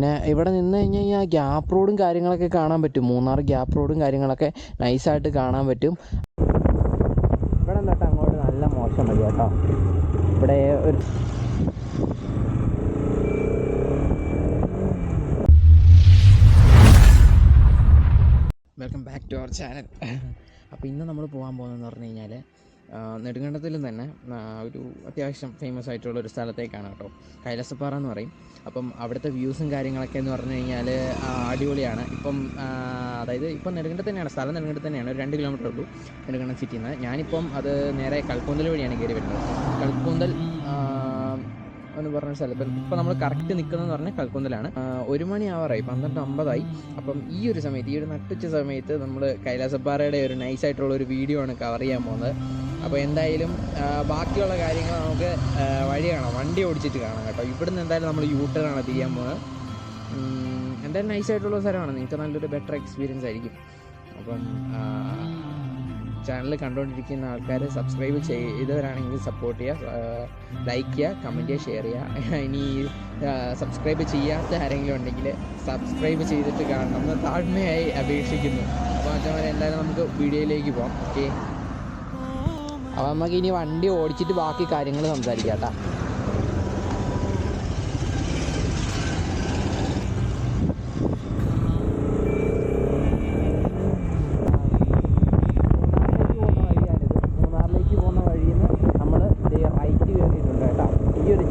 പിന്നെ ഇവിടെ നിന്ന് കഴിഞ്ഞ് കഴിഞ്ഞാൽ ഗ്യാപ്പ് റോഡും കാര്യങ്ങളൊക്കെ കാണാൻ പറ്റും. മൂന്നാർ ഗ്യാപ്പ് റോഡും കാര്യങ്ങളൊക്കെ നൈസായിട്ട് കാണാൻ പറ്റും. ഇവിടെ നിന്നിട്ട് അങ്ങോട്ട് നല്ല മോശം വഴി കേട്ടോ. ഇവിടെ ഒരു welcome back to our channel. അപ്പോൾ ഇന്ന് നമ്മൾ പോകാൻ പോകുന്നതെന്ന് പറഞ്ഞു കഴിഞ്ഞാൽ നെടുങ്കണ്ടത്തിലും തന്നെ ഒരു അത്യാവശ്യം ഫേമസ് ആയിട്ടുള്ളൊരു സ്ഥലത്തേക്കാണ് കേട്ടോ. കൈലാസപ്പാറ എന്ന് പറയും. അപ്പം അവിടുത്തെ വ്യൂസും കാര്യങ്ങളൊക്കെ എന്ന് പറഞ്ഞു കഴിഞ്ഞാൽ അടിപൊളിയാണ്. അതായത് ഇപ്പം നെടുങ്കണ്ടത്ത് തന്നെയാണ്, സ്ഥലം നെടുങ്കണ്ടത്ത് തന്നെയാണ്. ഒരു 2 കിലോമീറ്റർ ഉള്ളൂ നെടുങ്കണ്ടം സിറ്റിയിൽ നിന്ന്. ഞാനിപ്പം അത് നേരെ കൽക്കൂന്തൽ വഴിയാണ് കയറി വരുന്നത്. കൽക്കൂന്തൽ എന്ന് പറഞ്ഞ സ്ഥലത്ത് ഇപ്പം നമ്മൾ കറക്റ്റ് നിൽക്കുന്നതെന്ന് പറഞ്ഞാൽ കൽക്കുന്തലാണ്. 1 മണി ആവാറായി, 12:50 അപ്പം ഈ ഒരു സമയത്ത്, ഈ ഒരു നട്ടുച്ച സമയത്ത് നമ്മൾ കൈലാസപ്പാറയുടെ ഒരു നൈസായിട്ടുള്ള ഒരു വീഡിയോ ആണ് കവർ ചെയ്യാൻ പോകുന്നത്. അപ്പോൾ എന്തായാലും ബാക്കിയുള്ള കാര്യങ്ങൾ നമുക്ക് വഴി കാണാം, വണ്ടി ഓടിച്ചിട്ട് കാണാം കേട്ടോ. ഇവിടുന്ന് എന്തായാലും നമ്മൾ യൂട്ടേണാണ് തിരിയാൻ പോകുന്നത്. എന്തായാലും നൈസായിട്ടുള്ള സ്ഥലമാണ്, നിങ്ങൾക്ക് നല്ലൊരു ബെറ്റർ എക്സ്പീരിയൻസ് ആയിരിക്കും. അപ്പം ചാനൽ കണ്ടുകൊണ്ടിരിക്കുന്ന ആൾക്കാർ സബ്സ്ക്രൈബ് ചെയ്തവരാണെങ്കിൽ സപ്പോർട്ട് ചെയ്യുക, ലൈക്ക് ചെയ്യുക, കമൻറ്റ് ചെയ്യുക, ഷെയർ ചെയ്യുക. ഇനി സബ്സ്ക്രൈബ് ചെയ്യാത്ത ആരെങ്കിലും ഉണ്ടെങ്കിൽ സബ്സ്ക്രൈബ് ചെയ്തിട്ട് കാണണമെന്ന് താഴ്മയായി അപേക്ഷിക്കുന്നു. അപ്പോൾ അച്ഛന്മാരെ എന്തായാലും നമുക്ക് വീഡിയോയിലേക്ക് പോകാം. ഓക്കെ, അപ്പോൾ നമുക്ക് ഇനി വണ്ടി ഓടിച്ചിട്ട് ബാക്കി കാര്യങ്ങൾ സംസാരിക്കാം കേട്ടോ.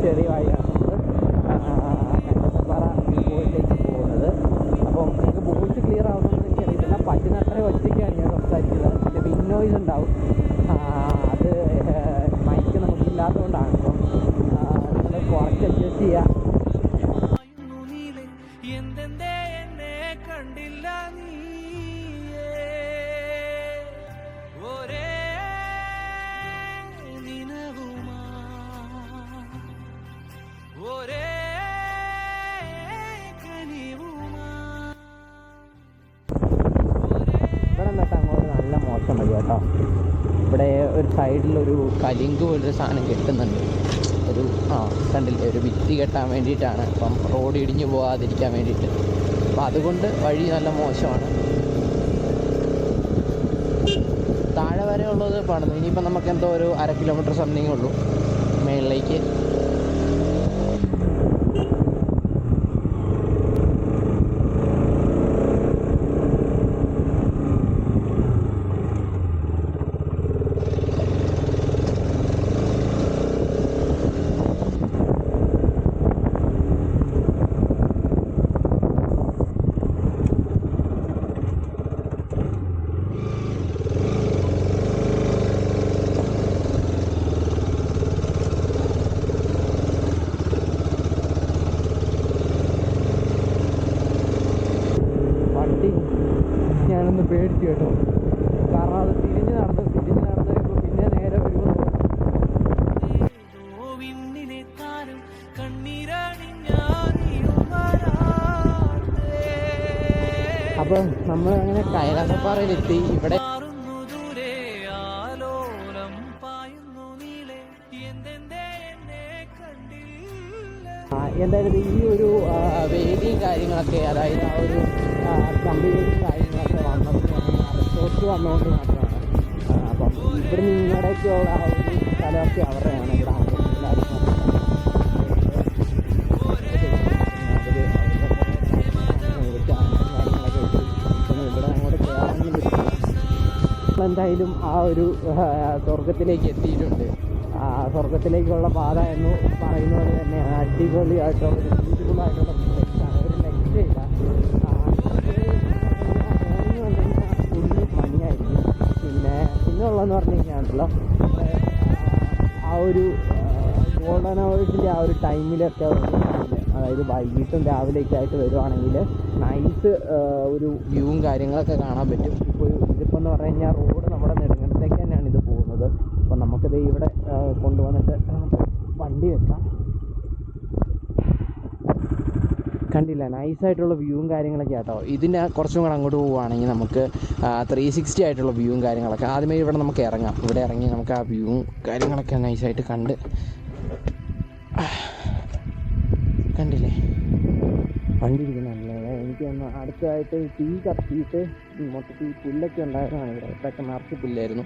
ചെറിയ വഴിയാണ് കൈലാസപ്പാറ വ്യൂ പോയിന്റിലേക്ക് പോകുന്നത്. അപ്പം നിങ്ങൾക്ക് വോയിസ് ക്ലിയർ ആവുമെന്ന് എനിക്കറിയത്തില്ല. പറ്റുന്നത്ര ഒറ്റയ്ക്കാണ് ഞാൻ സംസാരിക്കുന്നത്. പിന്നെ വിന്നോയിസ് ഉണ്ടാവും, അത് മൈക്ക് നമുക്കില്ലാത്തതുകൊണ്ടാണ്. അപ്പം നിങ്ങൾ കുറച്ച് അഡ്ജസ്റ്റ് ചെയ്യുക. ഇവിടെ നിന്നിട്ട് അങ്ങോട്ട് നല്ല മോശം വഴി കേട്ടോ. ഇവിടെ ഒരു സൈഡിലൊരു കലിങ്ക് പോലൊരു സാധനം കെട്ടുന്നുണ്ട്. ഒരു കണ്ടില്ലേ, ഒരു ഭിത്തി കെട്ടാൻ വേണ്ടിയിട്ടാണ്. അപ്പം റോഡ് ഇടിഞ്ഞു പോകാതിരിക്കാൻ വേണ്ടിയിട്ട്. അപ്പം അതുകൊണ്ട് വഴി നല്ല മോശമാണ്. താഴെ വരെ ഉള്ളത് പണിത്. ഇനിയിപ്പം നമുക്ക് എന്തോ ഒരു 1/2 കിലോമീറ്റർ സംതിങ് ഉള്ളൂ മേളിലേക്ക്. ഞാനൊന്ന് പേടിച്ചു കേട്ടോ, കാരണം അത് തിരിഞ്ഞ് നടന്ന് കഴിയുമ്പോൾ പിന്നെ നേരെ വരുമ്പോൾ അപ്പം നമ്മൾ അങ്ങനെ കൈലാസപ്പാറയിലെത്തി. ഇവിടെ എന്തായാലും ഈ ഒരു വേദിയും കാര്യങ്ങളൊക്കെ, അതായത് ആ ഒരു കമ്പിയും കാര്യങ്ങളൊക്കെ റിസോർട്ട് വന്നുകൊണ്ട് മാത്രമാണ്. അപ്പം ഇവിടുന്ന് ഇങ്ങോട്ടേക്കുള്ള ആ ഒരു സ്ഥലമൊക്കെ അവരുടെയാണ്. ഇവിടെ ഇവിടെ അങ്ങോട്ട് കയറാനും പറ്റില്ല. എന്തായാലും ആ ഒരു സ്വർഗത്തിലേക്ക് എത്തിയിട്ടുണ്ട്. സ്വർഗത്തിലേക്കുള്ള പാത എന്ന് പറയുന്ന പോലെ തന്നെയാണ്. അടിപൊളിയായിട്ടുള്ള ഒരു ബ്യൂട്ടിഫുള്ളായിട്ടുള്ള പ്ലേസാണ്, ഒരു രക്ഷയില്ല. ഫുള്ള് മഞ്ഞായിരിക്കും. പിന്നെ ഉള്ളതെന്ന് പറഞ്ഞു കഴിഞ്ഞാണല്ലോ, ആ ഒരു ഗോൾഡൻ അവേഴ്സിൻ്റെ ആ ഒരു ടൈമിലൊക്കെ, അതായത് വൈകിട്ടും രാവിലെയൊക്കെ ആയിട്ട് വരുവാണെങ്കിൽ നൈസ് ഒരു വ്യൂവും കാര്യങ്ങളൊക്കെ കാണാൻ പറ്റും. ഇതിപ്പോൾ എന്ന് പറഞ്ഞു കഴിഞ്ഞാൽ റോഡ് നമ്മുടെ നെടുങ്കണ്ടത്തേക്ക് തന്നെയാണ് ഇത് പോകുന്നത്. അപ്പം നമുക്കിത് ഇവിടെ കൊണ്ടുവന്നിട്ട് വണ്ടി വെക്കാം. കണ്ടില്ല, നൈസായിട്ടുള്ള വ്യൂവും കാര്യങ്ങളൊക്കെ ആട്ടോ. ഇതിൻ്റെ കുറച്ചും കൂടെ അങ്ങോട്ട് പോവുകയാണെങ്കിൽ നമുക്ക് 360 ആയിട്ടുള്ള വ്യൂവും കാര്യങ്ങളൊക്കെ. ആദ്യമേ ഇവിടെ നമുക്ക് ഇറങ്ങാം. ഇവിടെ ഇറങ്ങി നമുക്ക് ആ വ്യൂവും കാര്യങ്ങളൊക്കെ നൈസായിട്ട് കണ്ടില്ലേ. വണ്ടി ഇരിക്കുന്നുണ്ടല്ലേ. എനിക്ക് ഒന്ന് അടുത്തതായിട്ട് തീ കത്തിയിട്ട് മൊത്തത്തിൽ പുല്ലൊക്കെ ഉണ്ടായിരുന്നതാണ് ഇവിടെ. ഇവിടെയൊക്കെ നിറച്ച് പുല്ലായിരുന്നു.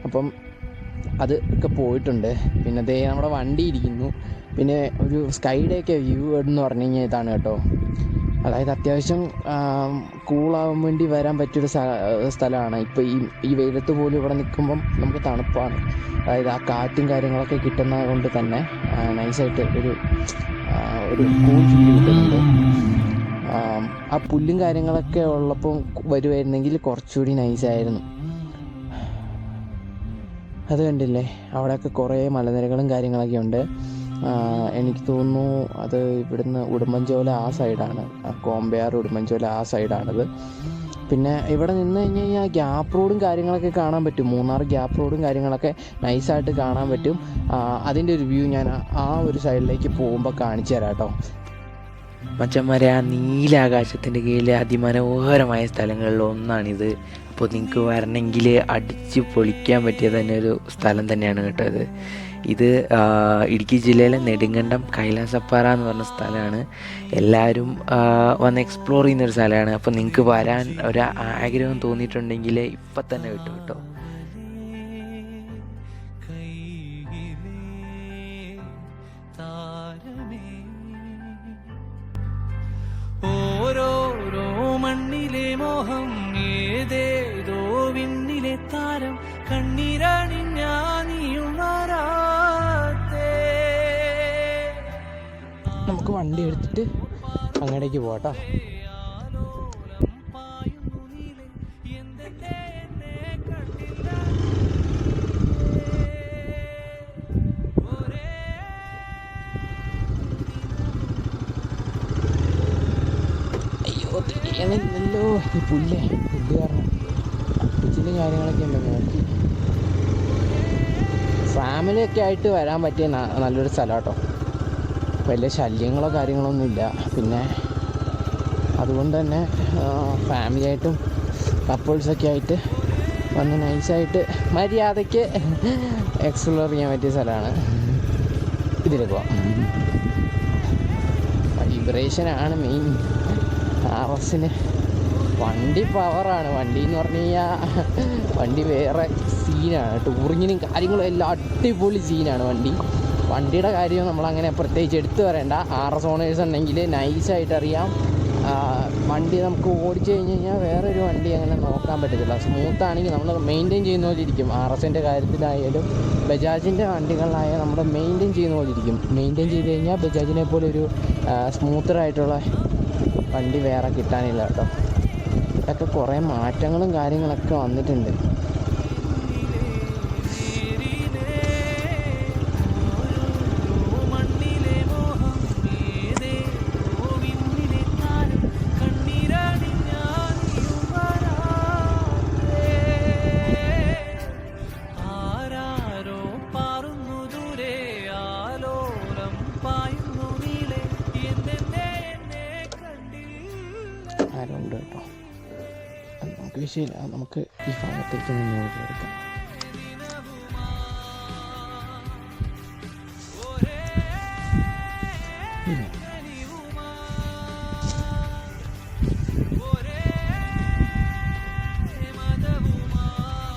അപ്പം അത് ഒക്കെ പോയിട്ടുണ്ട്. പിന്നെ ദേ നമ്മുടെ വണ്ടി ഇരിക്കുന്നു. പിന്നെ ഒരു സ്കൈഡേയൊക്കെ വ്യൂ എന്ന് പറഞ്ഞു കഴിഞ്ഞാൽ ഇതാണ് കേട്ടോ. അതായത് അത്യാവശ്യം കൂളാവാൻ വേണ്ടി വരാൻ പറ്റിയൊരു സ്ഥലമാണ്. ഇപ്പോൾ ഈ വെയിലത്ത് പോലും ഇവിടെ നിൽക്കുമ്പം നമുക്ക് തണുപ്പാണ്. അതായത് ആ കാറ്റും കാര്യങ്ങളൊക്കെ കിട്ടുന്നത് കൊണ്ട് തന്നെ നൈസായിട്ട് ഒരു കൂൾ ഫീൽ കിട്ടുന്നുണ്ട്. ആ പുല്ലും കാര്യങ്ങളൊക്കെ ഉള്ളപ്പോൾ വരുമായിരുന്നെങ്കിൽ കുറച്ചുകൂടി നൈസായിരുന്നു. അത് കണ്ടില്ലേ, അവിടെയൊക്കെ കുറേ മലനിരകളും കാര്യങ്ങളൊക്കെ ഉണ്ട്. എനിക്ക് തോന്നുന്നു അത് ഇവിടുന്ന് ഉടുമ്പൻചോല ആ സൈഡാണ്, കോമ്പയാർ ഉടുമ്പൻചോല ആ സൈഡാണത്. പിന്നെ ഇവിടെ നിന്ന് കഴിഞ്ഞ് കഴിഞ്ഞാൽ ഗ്യാപ്പ് റോഡും കാര്യങ്ങളൊക്കെ കാണാൻ പറ്റും. മൂന്നാർ ഗ്യാപ്പ് റോഡും കാര്യങ്ങളൊക്കെ നൈസായിട്ട് കാണാൻ പറ്റും. അതിൻ്റെ ഒരു വ്യൂ ഞാൻ ആ ഒരു സൈഡിലേക്ക് പോകുമ്പോൾ കാണിച്ചു തരാം കേട്ടോ. മച്ചന്മാരെ, ആ നീലാകാശത്തിൻ്റെ കീഴിൽ അതിമനോഹരമായ സ്ഥലങ്ങളിൽ ഒന്നാണിത്. അപ്പോൾ നിങ്ങൾക്ക് വരണമെങ്കിൽ അടിച്ച് പൊളിക്കാൻ പറ്റിയ തന്നെ ഒരു സ്ഥലം തന്നെയാണ് കേട്ടോ ഇത്. ഇടുക്കി ജില്ലയിലെ നെടുങ്കണ്ടം കൈലാസപ്പാറ എന്ന് പറഞ്ഞ സ്ഥലമാണ്. എല്ലാവരും വന്ന് എക്സ്പ്ലോർ ചെയ്യുന്നൊരു സ്ഥലമാണ്. അപ്പോൾ നിങ്ങൾക്ക് വരാൻ ഒരു ആഗ്രഹം തോന്നിയിട്ടുണ്ടെങ്കിൽ ഇപ്പം തന്നെ കിട്ടും കേട്ടോ. ഓരോരോ മണ്ണിലെ മോഹം, ഏതേതോ വിണ്ണിലെ താരം, കണ്ണീരണിഞ്ഞാനിയും വരാത്തേ. നമുക്ക് വണ്ടി എടുത്തിട്ട് അങ്ങോട്ടേക്ക് പോകട്ടോ. ല്ലോ ഈ പുല്ല് കാരണം പിച്ചിലും കാര്യങ്ങളൊക്കെ ഉണ്ട്. നോക്കി ഫാമിലിയൊക്കെ ആയിട്ട് വരാൻ പറ്റിയ നല്ലൊരു സ്ഥലം കേട്ടോ. വലിയ ശല്യങ്ങളോ കാര്യങ്ങളൊന്നും ഇല്ല. പിന്നെ അതുകൊണ്ട് തന്നെ ഫാമിലിയായിട്ടും കപ്പിൾസൊക്കെ ആയിട്ട് വന്ന് നൈസായിട്ട് മര്യാദയ്ക്ക് എക്സ്പ്ലോർ ചെയ്യാൻ പറ്റിയ സ്ഥലമാണ്. ഇതിൽ പോവാം. വൈബ്രേഷനാണ് മെയിൻ. RS-ന് വണ്ടി പവറാണ്. വണ്ടി എന്ന് പറഞ്ഞു കഴിഞ്ഞാൽ വണ്ടി വേറെ സീനാണ്. ടൂറിങ്ങിനും കാര്യങ്ങളും എല്ലാം അടിപൊളി സീനാണ് വണ്ടിയുടെ കാര്യം നമ്മളങ്ങനെ പ്രത്യേകിച്ച് എടുത്തു പറയണ്ട. RS ഓണേഴ്സ് ഉണ്ടെങ്കിൽ നൈസായിട്ട് അറിയാം. വണ്ടി നമുക്ക് ഓടിച്ചു കഴിഞ്ഞ് കഴിഞ്ഞാൽ വേറൊരു വണ്ടി അങ്ങനെ നോക്കാൻ പറ്റത്തില്ല. സ്മൂത്താണെങ്കിൽ നമ്മൾ മെയിൻറ്റെയിൻ ചെയ്യുന്ന പോലെ ഇരിക്കും. RS-ൻ്റെ കാര്യത്തിലായാലും ബജാജിൻ്റെ വണ്ടികളിലായാലും നമ്മൾ മെയിൻറ്റെയിൻ ചെയ്യുന്ന പോലെ ഇരിക്കും. മെയിൻറ്റെയിൻ ചെയ്ത് കഴിഞ്ഞാൽ ബജാജിനെ പോലെ ഒരു സ്മൂത്തറായിട്ടുള്ള വണ്ടി വേറെ കിട്ടാനില്ല കേട്ടോ. ഇതൊക്കെ കുറേ മാറ്റങ്ങളും കാര്യങ്ങളൊക്കെ വന്നിട്ടുണ്ട്. ആരുണ്ട് കേട്ടോ. നമുക്ക് വിഷയമില്ല. നമുക്ക് ഈ ഭാഗത്തേക്ക് നിന്ന് എടുക്കാം.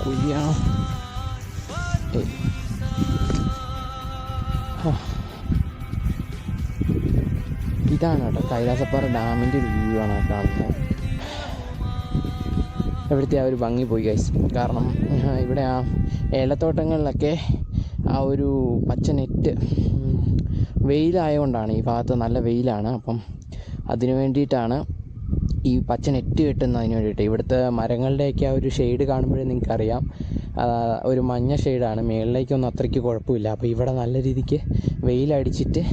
കുഴിയാണോ? ഇതാണ് കേട്ടോ കൈലാസപ്പാറ ഡാമിൻ്റെ ഒരു വ്യൂ ആണ് കാണുന്നത്. ഇവിടുത്തെ ആ ഒരു ഭംഗി പോയി ഗൈസ്. കാരണം ഇവിടെ ആ ഏലത്തോട്ടങ്ങളിലൊക്കെ ആ ഒരു പച്ച നെറ്റ് വെയിലായതുകൊണ്ടാണ്. ഈ ഭാഗത്ത് നല്ല വെയിലാണ്. അപ്പം അതിനു വേണ്ടിയിട്ടാണ് ഈ പച്ച നെറ്റ് കെട്ടുന്നതിന് വേണ്ടിയിട്ട്. ഇവിടുത്തെ മരങ്ങളുടെയൊക്കെ ആ ഒരു ഷെയ്ഡ് കാണുമ്പോഴേ നിങ്ങൾക്കറിയാം ഒരു മഞ്ഞ ഷെയ്ഡാണ്. മുകളിലേക്കൊന്നും അത്രയ്ക്ക് കുഴപ്പമില്ല. അപ്പോൾ ഇവിടെ നല്ല രീതിക്ക് വെയിലടിച്ചിട്ട്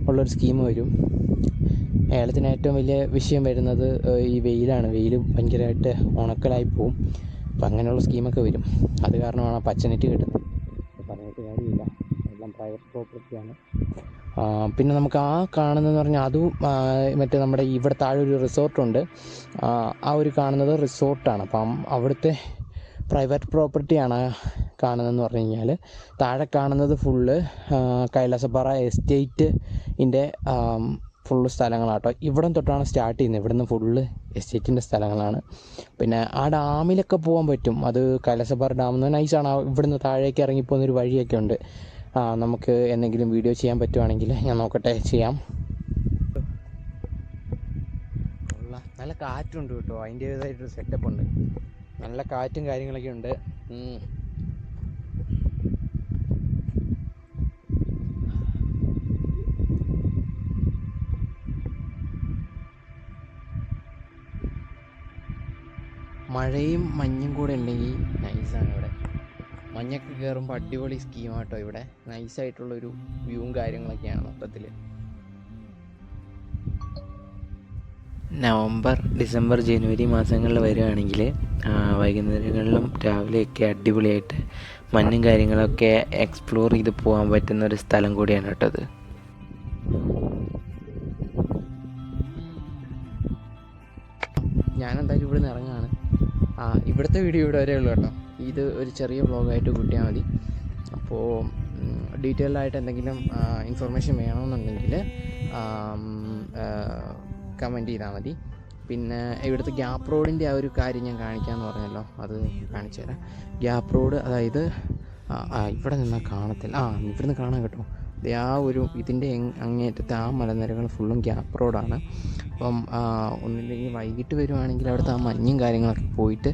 ഉള്ളൊരു സ്കീം വരും. ഏലത്തിന് ഏറ്റവും വലിയ വിഷയം വരുന്നത് ഈ വെയിലാണ്. വെയിൽ ഭയങ്കരമായിട്ട് ഉണക്കലായി പോവും. അപ്പം അങ്ങനെയുള്ള സ്കീമൊക്കെ വരും. അത് കാരണമാണ് പച്ചനെറ്റ് കിട്ടുന്നത്. പറഞ്ഞിട്ട് കാര്യമില്ല, എല്ലാം പ്രൈവറ്റ് പ്രോപ്പർട്ടിയാണ്. പിന്നെ നമുക്ക് ആ കാണുന്നതെന്ന് പറഞ്ഞാൽ അതും മറ്റേ നമ്മുടെ ഇവിടെ താഴെ ഒരു റിസോർട്ടുണ്ട്. ആ ഒരു കാണുന്നത് റിസോർട്ടാണ്. അപ്പം അവിടുത്തെ പ്രൈവറ്റ് പ്രോപ്പർട്ടിയാണ് കാണുന്നതെന്ന് പറഞ്ഞു കഴിഞ്ഞാൽ. താഴെ കാണുന്നത് ഫുള്ള് കൈലാസപ്പാറ എസ്റ്റേറ്റിൻ്റെ ഫുള്ള് സ്ഥലങ്ങളാട്ടോ. ഇവിടം തൊട്ടാണ് സ്റ്റാർട്ട് ചെയ്യുന്നത്. ഇവിടുന്ന് ഫുള്ള് എസ്റ്റേറ്റിൻ്റെ സ്ഥലങ്ങളാണ്. പിന്നെ ആ ഡാമിലൊക്കെ പോകാൻ പറ്റും. അത് കൈലാസപ്പാറ ഡാം എന്ന് നൈസാണ്. ഇവിടുന്ന് താഴേക്ക് ഇറങ്ങിപ്പോകുന്നൊരു വഴിയൊക്കെ ഉണ്ട്. നമുക്ക് എന്തെങ്കിലും വീഡിയോ ചെയ്യാൻ പറ്റുവാണെങ്കിൽ ഞാൻ നോക്കട്ടെ, ചെയ്യാം. നല്ല കാറ്റുണ്ട് കേട്ടോ, അതിൻ്റേതായിട്ടൊരു സെറ്റപ്പ് ഉണ്ട്. നല്ല കാറ്റും കാര്യങ്ങളൊക്കെ ഉണ്ട്. മഴയും മഞ്ഞും കൂടെ ഉണ്ടെങ്കിൽ നൈസാണ് ഇവിടെ. മഞ്ഞൊക്കെ കയറുമ്പോൾ അടിപൊളി സ്കീമാട്ടോ ഇവിടെ. നൈസായിട്ടുള്ളൊരു വ്യൂവും കാര്യങ്ങളൊക്കെയാണ് മൊത്തത്തിൽ. നവംബർ, ഡിസംബർ, ജനുവരി മാസങ്ങളിൽ വരികയാണെങ്കിൽ വൈകുന്നേരങ്ങളിലും രാവിലെയൊക്കെ അടിപൊളിയായിട്ട് മഞ്ഞും കാര്യങ്ങളൊക്കെ എക്സ്പ്ലോർ ചെയ്ത് പോകാൻ പറ്റുന്ന ഒരു സ്ഥലം കൂടിയാണ് കേട്ടോ അത്. ഞാനെന്തായാലും ഇവിടെ നിന്ന് ഇറങ്ങുകയാണ്. ഇവിടുത്തെ വീഡിയോ ഇവിടെ വരെ ഉള്ളൂ കേട്ടോ. ഇത് ഒരു ചെറിയ വ്ളോഗായിട്ട് കൂട്ടിയാൽ മതി. അപ്പോൾ ഡീറ്റെയിൽഡ് ആയിട്ട് എന്തെങ്കിലും ഇൻഫർമേഷൻ വേണമെന്നുണ്ടെങ്കിൽ കമൻറ്റ് ചെയ്താൽ മതി. പിന്നെ ഇവിടുത്തെ ഗ്യാപ്പ് റോഡിൻ്റെ ആ ഒരു കാര്യം ഞാൻ കാണിക്കാമെന്ന് പറഞ്ഞല്ലോ, അത് കാണിച്ചു തരാം. ഗ്യാപ്പ് റോഡ്, അതായത് ഇവിടെ നിന്നാൽ കാണത്തില്ല, ഇവിടെ നിന്ന് കാണാൻ കേട്ടോ. ആ ഒരു ഇതിൻ്റെ അങ്ങേറ്റത്തെ ആ മലനിരകൾ ഫുള്ളും ഗ്യാപ്പ് റോഡാണ്. അപ്പം ഒന്നില്ലെങ്കിൽ വൈകിട്ട് വരുവാണെങ്കിൽ അവിടുത്തെ ആ മഞ്ഞും കാര്യങ്ങളൊക്കെ പോയിട്ട്,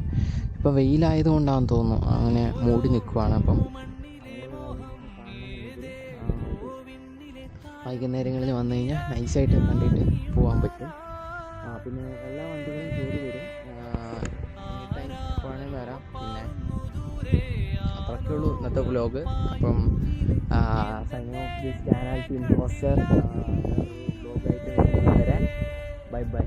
ഇപ്പം വെയിലായതുകൊണ്ടാണെന്ന് തോന്നുന്നു അങ്ങനെ മൂടി നിൽക്കുവാണ്. അപ്പം വൈകുന്നേരങ്ങളിൽ വന്നു കഴിഞ്ഞാൽ നൈസായിട്ട് കണ്ടിട്ട് പോകാൻ പറ്റും. പിന്നെ എല്ലാ വണ്ടികളും കയറി വരും, എപ്പോഴാണെങ്കിൽ വരാം. പിന്നെ അത്രയൊക്കെ ഉള്ളൂ ഇന്നത്തെ വ്ലോഗ്. അപ്പം signing off this channel team poster വ്ലോഗായിട്ട് വരാൻ. Bye by.